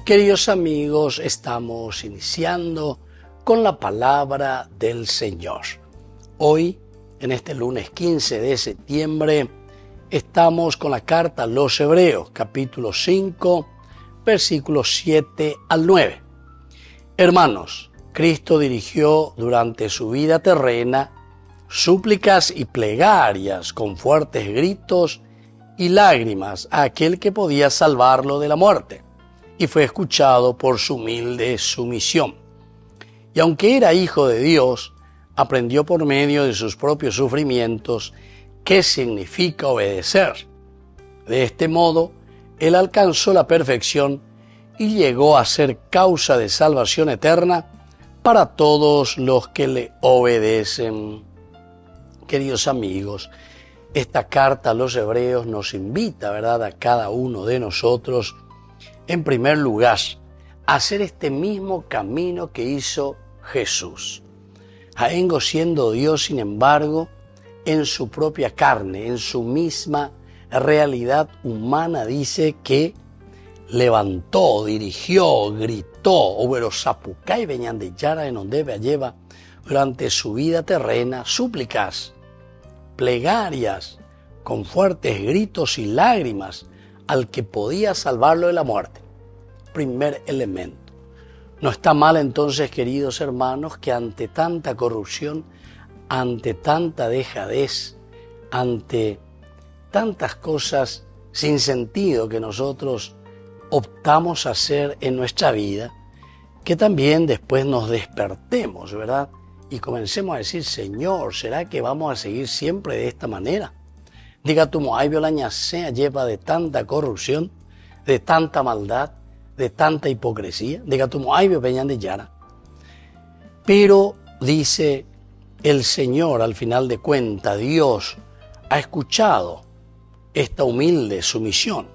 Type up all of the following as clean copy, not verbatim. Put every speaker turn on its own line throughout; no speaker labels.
Queridos amigos, estamos iniciando con la palabra del Señor. Hoy, en este lunes 15 de septiembre, estamos con la carta a los Hebreos, capítulo 5, versículos 7 al 9. Hermanos, Cristo dirigió durante su vida terrena súplicas y plegarias con fuertes gritos y lágrimas a aquel que podía salvarlo de la muerte, y fue escuchado por su humilde sumisión. Y aunque era hijo de Dios, aprendió por medio de sus propios sufrimientos qué significa obedecer. De este modo, él alcanzó la perfección y llegó a ser causa de salvación eterna para todos los que le obedecen. Queridos amigos, esta carta a los Hebreos nos invita, ¿verdad?, a cada uno de nosotros, en primer lugar, a hacer este mismo camino que hizo Jesús. Aengo siendo Dios, sin embargo, en su propia carne, en su misma realidad humana, dice que levantó, dirigió, gritó, overo zapucay veñan de yara en donde lleva durante su vida terrena súplicas, plegarias, con fuertes gritos y lágrimas al que podía salvarlo de la muerte. Primer elemento. No está mal entonces, queridos hermanos, que ante tanta corrupción, ante tanta dejadez, ante tantas cosas sin sentido que nosotros optamos a hacer en nuestra vida, que también después nos despertemos, ¿verdad? Y comencemos a decir, Señor, ¿será que vamos a seguir siempre de esta manera? Diga tu moay violaña sea lleva de tanta corrupción, de tanta maldad, de tanta hipocresía. Diga tu moay peñan de yara. Pero dice el Señor, al final de cuentas, Dios ha escuchado esta humilde sumisión.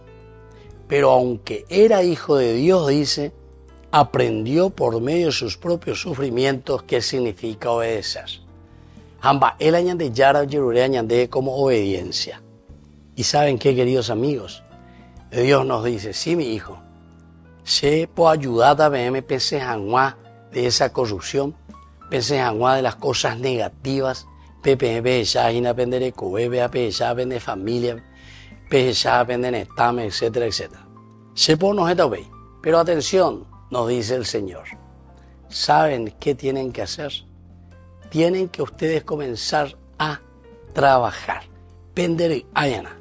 Pero aunque era hijo de Dios, dice, aprendió por medio de sus propios sufrimientos qué significa obedecer. Amba, el añade yara yerure añade como obediencia. ¿Y saben qué, queridos amigos? Dios nos dice, sí, mi hijo, se puede ayudar a verme pese a de esa corrupción, pese a de las cosas negativas, pepe ya ina pendere cubebe a ya vende familia, pe ya venden estame, etcétera, etcétera. Se puede nos está obey, pero atención, nos dice el Señor. ¿Saben qué tienen que hacer? Tienen que ustedes comenzar a trabajar. Pender ayana.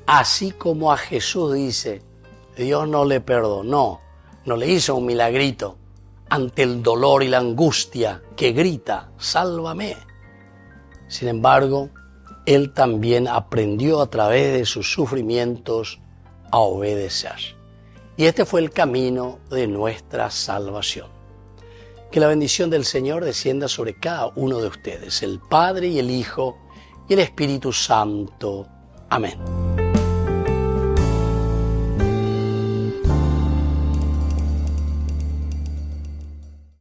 Así como a Jesús dice, Dios no le perdonó, no le hizo un milagrito ante el dolor y la angustia que grita, sálvame. Sin embargo, Él también aprendió a través de sus sufrimientos a obedecer. Y este fue el camino de nuestra salvación. Que la bendición del Señor descienda sobre cada uno de ustedes, el Padre y el Hijo y el Espíritu Santo. Amén.